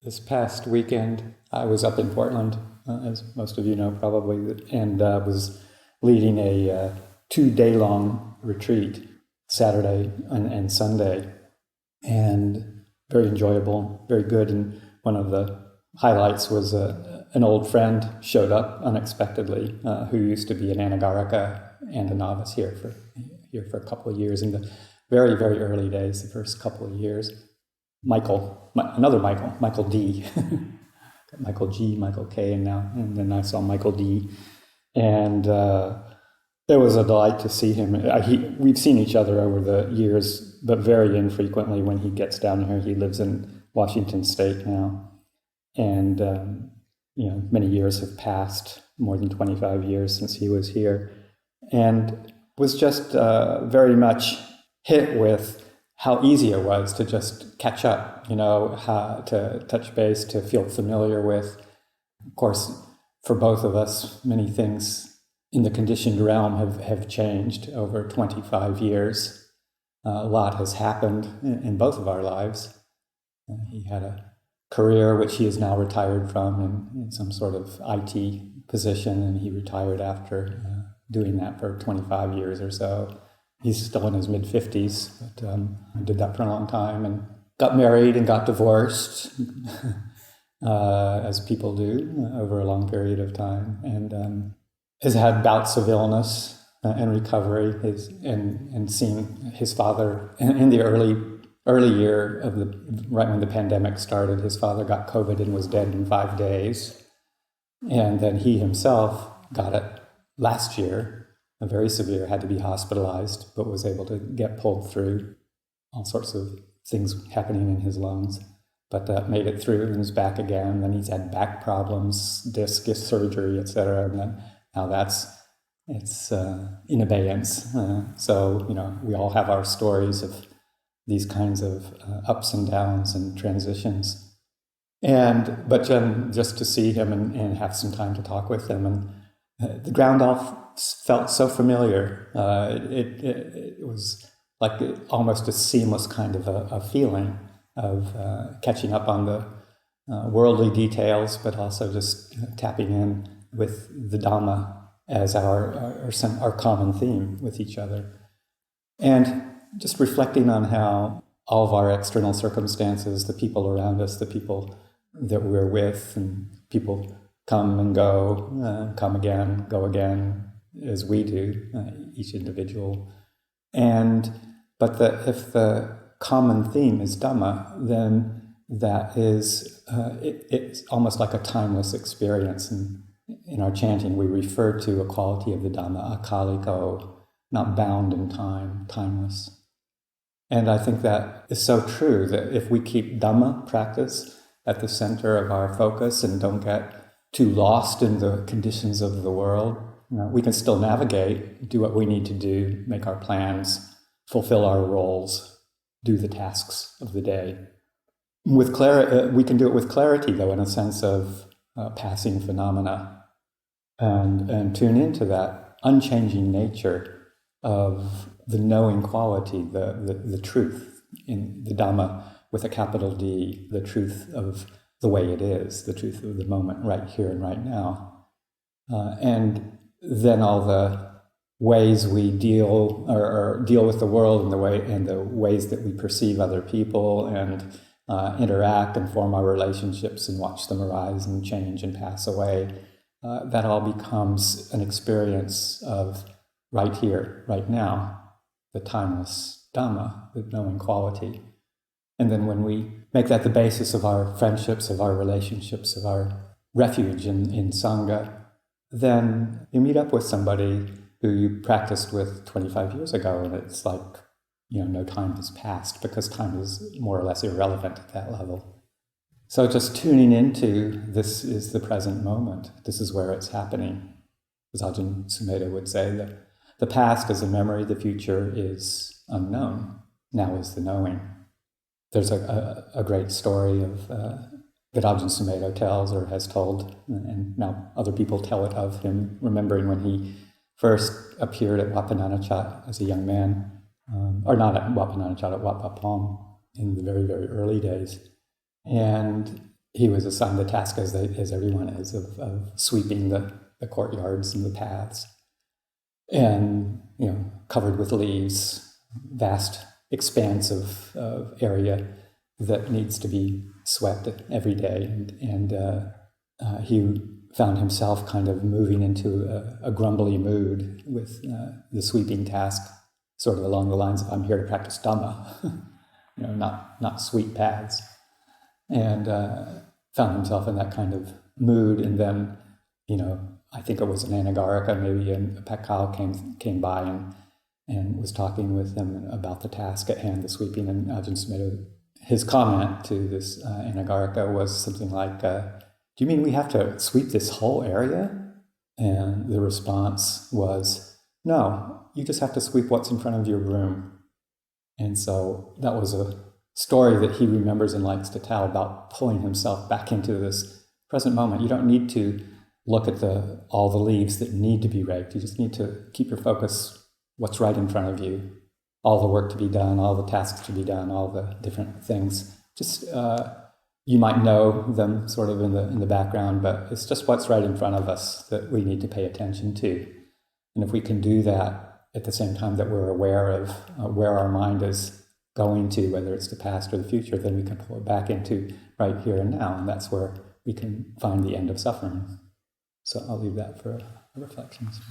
This past weekend, I was up in Portland, as most of you know probably, and was leading a 2-day-long retreat, Saturday and Sunday, and very enjoyable, very good. And one of the highlights was an old friend showed up unexpectedly, who used to be an anagarika and a novice here for a couple of years in the very, very early days, the first couple of years. Another Michael D. Michael G, Michael K, and then I saw Michael D. And it was a delight to see him. We've seen each other over the years, but very infrequently when he gets down here. He lives in Washington State now. And, many years have passed, more than 25 years since he was here. And was just very much hit with how easy it was to just catch up, how to touch base, to feel familiar with. Of course, for both of us, many things in the conditioned realm have changed over 25 years. A lot has happened in both of our lives. He had a career which he is now retired from in some sort of IT position, and he retired after doing that for 25 years or so. He's still in his mid-50s, but I did that for a long time and got married and got divorced, as people do over a long period of time, and has had bouts of illness and recovery, and seen his father in the early year of right when the pandemic started. His father got COVID and was dead in 5 days, and then he himself got it last year. Very severe, had to be hospitalized, but was able to get pulled through. All sorts of things happening in his lungs, but made it through and is back again. Then he's had back problems, disc surgery, etc. And then now it's in abeyance. So we all have our stories of these kinds of ups and downs and transitions. But just to see him and have some time to talk with him, and the ground all felt so familiar. It was like almost a seamless kind of a feeling of catching up on the worldly details, but also just tapping in with the Dhamma as our common theme with each other. And just reflecting on how all of our external circumstances, the people around us, the people that we're with, and people come and go, come again, go again, as we do, each individual. But if the common theme is Dhamma, then that is, it's almost like a timeless experience. And in our chanting, we refer to a quality of the Dhamma, akaliko, not bound in time, timeless. And I think that is so true, that if we keep Dhamma practice at the center of our focus and don't get too lost in the conditions of the world, we can still navigate, do what we need to do, make our plans, fulfill our roles, do the tasks of the day. We can do it with clarity, though, in a sense of passing phenomena, and tune into that unchanging nature of the knowing quality, the truth in the Dhamma with a capital D, the truth of the way it is, the truth of the moment right here and right now. And then all the ways we deal with the world and the ways that we perceive other people and interact and form our relationships and watch them arise and change and pass away, that all becomes an experience of right here, right now, the timeless Dhamma, the knowing quality. And then when we make that the basis of our friendships, of our relationships, of our refuge in Sangha, then you meet up with somebody who you practiced with 25 years ago, and it's like, no time has passed, because time is more or less irrelevant at that level. So just tuning into this is the present moment. This is where it's happening. As Ajahn Sumedho would say, that the past is a memory, the future is unknown. Now is the knowing. There's a great story of that Ajahn Sumedho tells or has told, and now other people tell it of him, remembering when he first appeared at Wat Pah Nanachat as a young man, or not at Wat Pah Nanachat, at Wat Pah Pong in the very, very early days. And he was assigned the task, as everyone is, of sweeping the courtyards and the paths, and covered with leaves, vast expanse of area that needs to be swept every day, and he found himself kind of moving into a grumbly mood with the sweeping task, sort of along the lines of, I'm here to practice Dhamma, not sweep paths. And found himself in that kind of mood. And then, I think it was an Anagarika, maybe, and Pakal came by and was talking with him about the task at hand, the sweeping. And Ajahn Sumedho, his comment to this Anagarika was something like, do you mean we have to sweep this whole area? And the response was, no, you just have to sweep what's in front of your room. And so that was a story that he remembers and likes to tell about pulling himself back into this present moment. You don't need to look at all the leaves that need to be raked. You just need to keep your focus what's right in front of you, all the work to be done, all the tasks to be done, all the different things. Just you might know them sort of in the background, but it's just what's right in front of us that we need to pay attention to. And if we can do that at the same time that we're aware of where our mind is going to, whether it's the past or the future, then we can pull it back into right here and now, and that's where we can find the end of suffering. So I'll leave that for reflections.